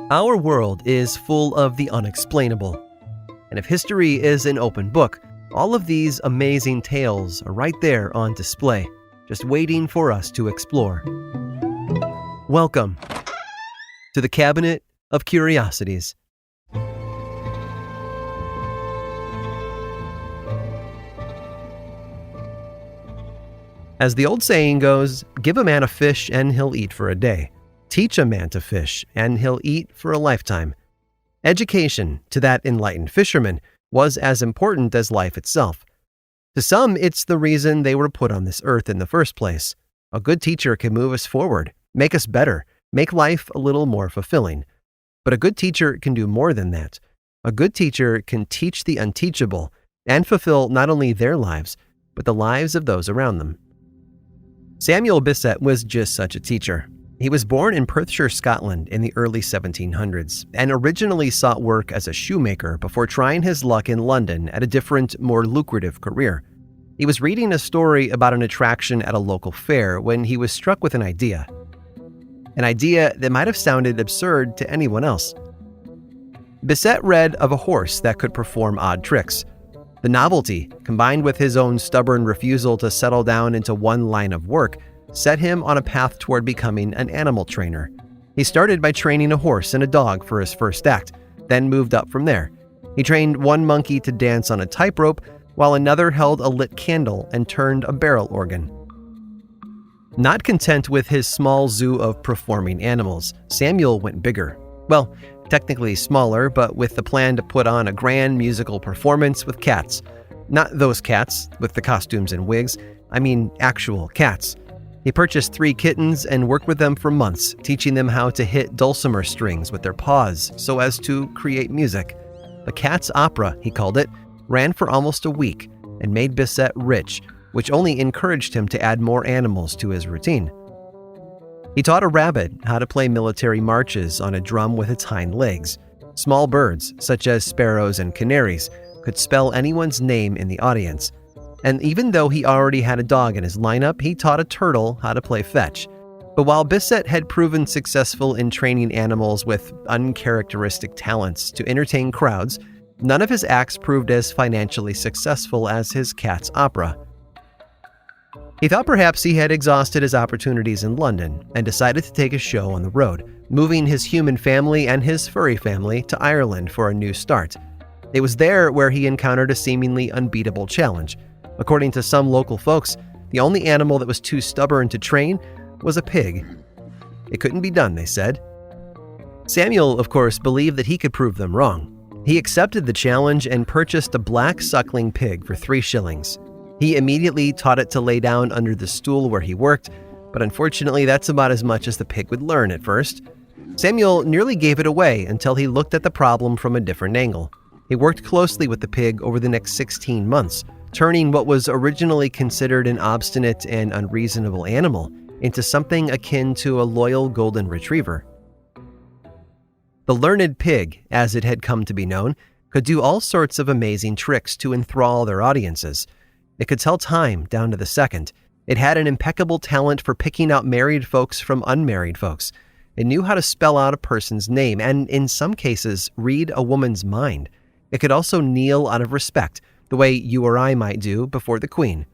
Our world is full of the unexplainable. And if history is an open book, all of these amazing tales are right there on display, just waiting for us to explore. Welcome to the Cabinet of Curiosities. As the old saying goes, give a man a fish and he'll eat for a day. Teach a man to fish, and he'll eat for a lifetime. Education, to that enlightened fisherman, was as important as life itself. To some, it's the reason they were put on this earth in the first place. A good teacher can move us forward, make us better, make life a little more fulfilling. But a good teacher can do more than that. A good teacher can teach the unteachable and fulfill not only their lives, but the lives of those around them. Samuel Bisset was just such a teacher. He was born in Perthshire, Scotland in the early 1700s and originally sought work as a shoemaker before trying his luck in London at a different, more lucrative career. He was reading a story about an attraction at a local fair when he was struck with an idea that might have sounded absurd to anyone else. Bisset read of a horse that could perform odd tricks. The novelty, combined with his own stubborn refusal to settle down into one line of work, set him on a path toward becoming an animal trainer. He started by training a horse and a dog for his first act, then moved up from there. He trained one monkey to dance on a tightrope, while another held a lit candle and turned a barrel organ. Not content with his small zoo of performing animals, Samuel went bigger. Well, technically smaller, but with the plan to put on a grand musical performance with cats. Not those cats with the costumes and wigs, I mean actual cats. He purchased 3 kittens and worked with them for months, teaching them how to hit dulcimer strings with their paws so as to create music. The Cat's Opera, he called it, ran for almost a week and made Bisset rich, which only encouraged him to add more animals to his routine. He taught a rabbit how to play military marches on a drum with its hind legs. Small birds, such as sparrows and canaries, could spell anyone's name in the audience. And even though he already had a dog in his lineup, he taught a turtle how to play fetch. But while Bisset had proven successful in training animals with uncharacteristic talents to entertain crowds, none of his acts proved as financially successful as his Cat's Opera. He thought perhaps he had exhausted his opportunities in London and decided to take a show on the road, moving his human family and his furry family to Ireland for a new start. It was there where he encountered a seemingly unbeatable challenge. According to some local folks, the only animal that was too stubborn to train was a pig. It couldn't be done, they said. Samuel, of course, believed that he could prove them wrong. He accepted the challenge and purchased a black suckling pig for 3 shillings. He immediately taught it to lay down under the stool where he worked, but unfortunately that's about as much as the pig would learn at first. Samuel nearly gave it away until he looked at the problem from a different angle. He worked closely with the pig over the next 16 months, turning what was originally considered an obstinate and unreasonable animal into something akin to a loyal golden retriever. The learned pig, as it had come to be known, could do all sorts of amazing tricks to enthrall their audiences. It could tell time down to the second. It had an impeccable talent for picking out married folks from unmarried folks. It knew how to spell out a person's name and, in some cases, read a woman's mind. It could also kneel out of respect, the way you or I might do before the Queen.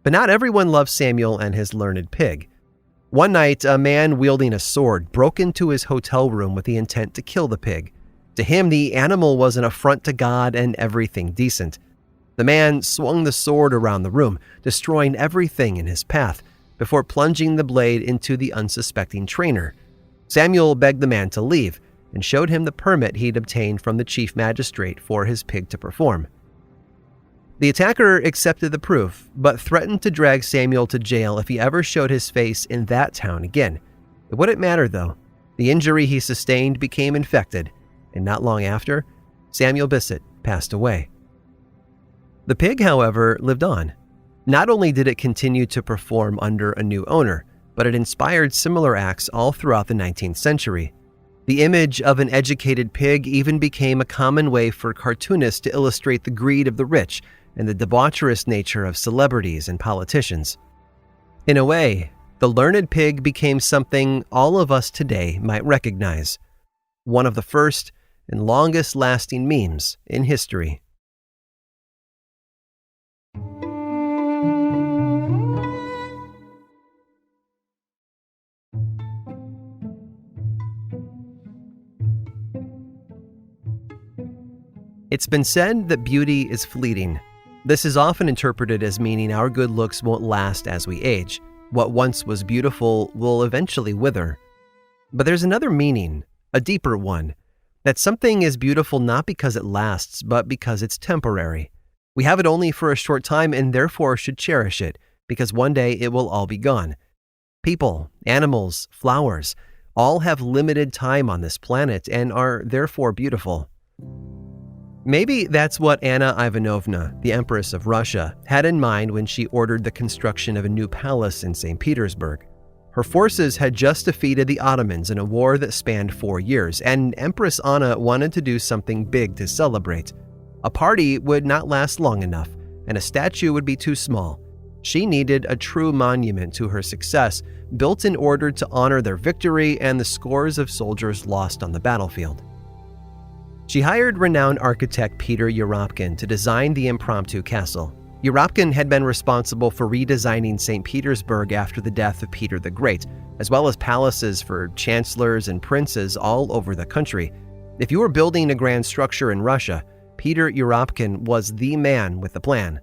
But not everyone loved Samuel and his learned pig. One night, a man wielding a sword broke into his hotel room with the intent to kill the pig. To him, the animal was an affront to God and everything decent. The man swung the sword around the room, destroying everything in his path, before plunging the blade into the unsuspecting trainer. Samuel begged the man to leave and showed him the permit he'd obtained from the chief magistrate for his pig to perform. The attacker accepted the proof, but threatened to drag Samuel to jail if he ever showed his face in that town again. It wouldn't matter, though. The injury he sustained became infected, and not long after, Samuel Bisset passed away. The pig, however, lived on. Not only did it continue to perform under a new owner, but it inspired similar acts all throughout the 19th century. The image of an educated pig even became a common way for cartoonists to illustrate the greed of the rich and the debaucherous nature of celebrities and politicians. In a way, the learned pig became something all of us today might recognize, one of the first and longest-lasting memes in history. It's been said that beauty is fleeting. This is often interpreted as meaning our good looks won't last as we age. What once was beautiful will eventually wither. But there's another meaning, a deeper one, that something is beautiful not because it lasts, but because it's temporary. We have it only for a short time and therefore should cherish it, because one day it will all be gone. People, animals, flowers, all have limited time on this planet and are therefore beautiful. Maybe that's what Anna Ivanovna, the Empress of Russia, had in mind when she ordered the construction of a new palace in St. Petersburg. Her forces had just defeated the Ottomans in a war that spanned 4 years, and Empress Anna wanted to do something big to celebrate. A party would not last long enough, and a statue would be too small. She needed a true monument to her success, built in order to honor their victory and the scores of soldiers lost on the battlefield. She hired renowned architect Peter Uropkin to design the impromptu castle. Uropkin had been responsible for redesigning St. Petersburg after the death of Peter the Great, as well as palaces for chancellors and princes all over the country. If you were building a grand structure in Russia, Peter Uropkin was the man with the plan.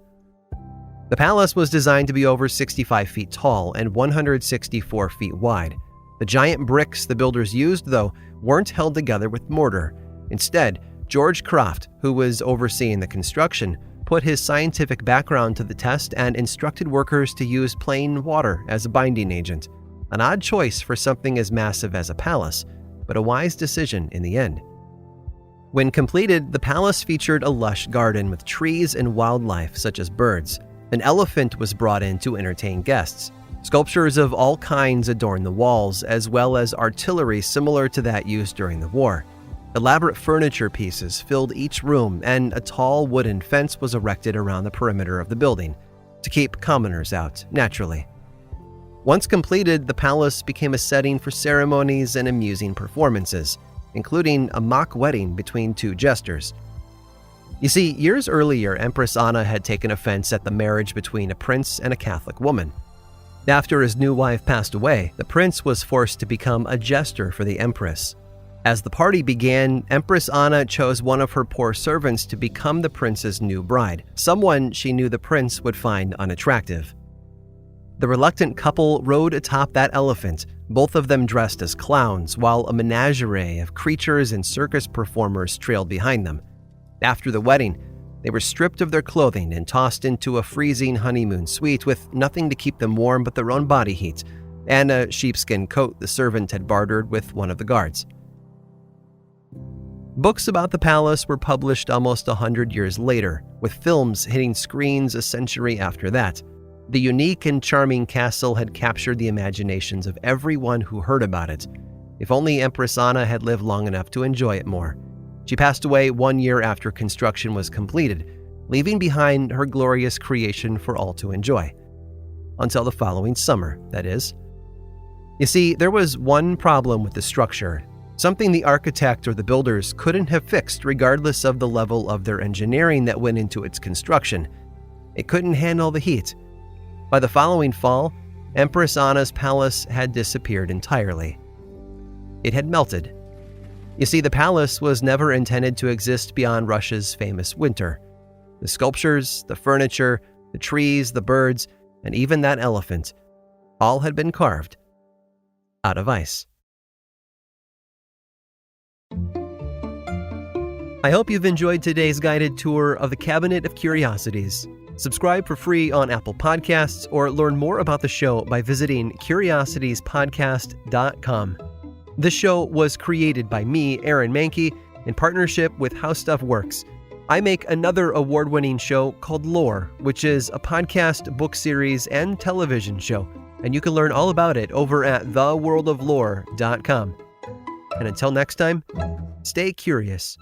The palace was designed to be over 65 feet tall and 164 feet wide. The giant bricks the builders used, though, weren't held together with mortar. Instead, George Croft, who was overseeing the construction, put his scientific background to the test and instructed workers to use plain water as a binding agent. An odd choice for something as massive as a palace, but a wise decision in the end. When completed, the palace featured a lush garden with trees and wildlife such as birds. An elephant was brought in to entertain guests. Sculptures of all kinds adorned the walls, as well as artillery similar to that used during the war. Elaborate furniture pieces filled each room, and a tall wooden fence was erected around the perimeter of the building to keep commoners out, naturally. Once completed, the palace became a setting for ceremonies and amusing performances, including a mock wedding between two jesters. You see, years earlier, Empress Anna had taken offense at the marriage between a prince and a Catholic woman. After his new wife passed away, the prince was forced to become a jester for the empress. As the party began, Empress Anna chose one of her poor servants to become the prince's new bride, someone she knew the prince would find unattractive. The reluctant couple rode atop that elephant, both of them dressed as clowns, while a menagerie of creatures and circus performers trailed behind them. After the wedding, they were stripped of their clothing and tossed into a freezing honeymoon suite with nothing to keep them warm but their own body heat, and a sheepskin coat the servant had bartered with one of the guards. Books about the palace were published almost 100 years later, with films hitting screens a century after that. The unique and charming castle had captured the imaginations of everyone who heard about it. If only Empress Anna had lived long enough to enjoy it more. She passed away 1 year after construction was completed, leaving behind her glorious creation for all to enjoy. Until the following summer, that is. You see, there was one problem with the structure. Something the architect or the builders couldn't have fixed regardless of the level of their engineering that went into its construction. It couldn't handle the heat. By the following fall, Empress Anna's palace had disappeared entirely. It had melted. You see, the palace was never intended to exist beyond Russia's famous winter. The sculptures, the furniture, the trees, the birds, and even that elephant, all had been carved out of ice. I hope you've enjoyed today's guided tour of the Cabinet of Curiosities. Subscribe for free on Apple Podcasts or learn more about the show by visiting curiositiespodcast.com. This show was created by me, Aaron Mahnke, in partnership with How Stuff Works. I make another award-winning show called Lore, which is a podcast, book series, and television show, and you can learn all about it over at theworldoflore.com. And until next time, stay curious.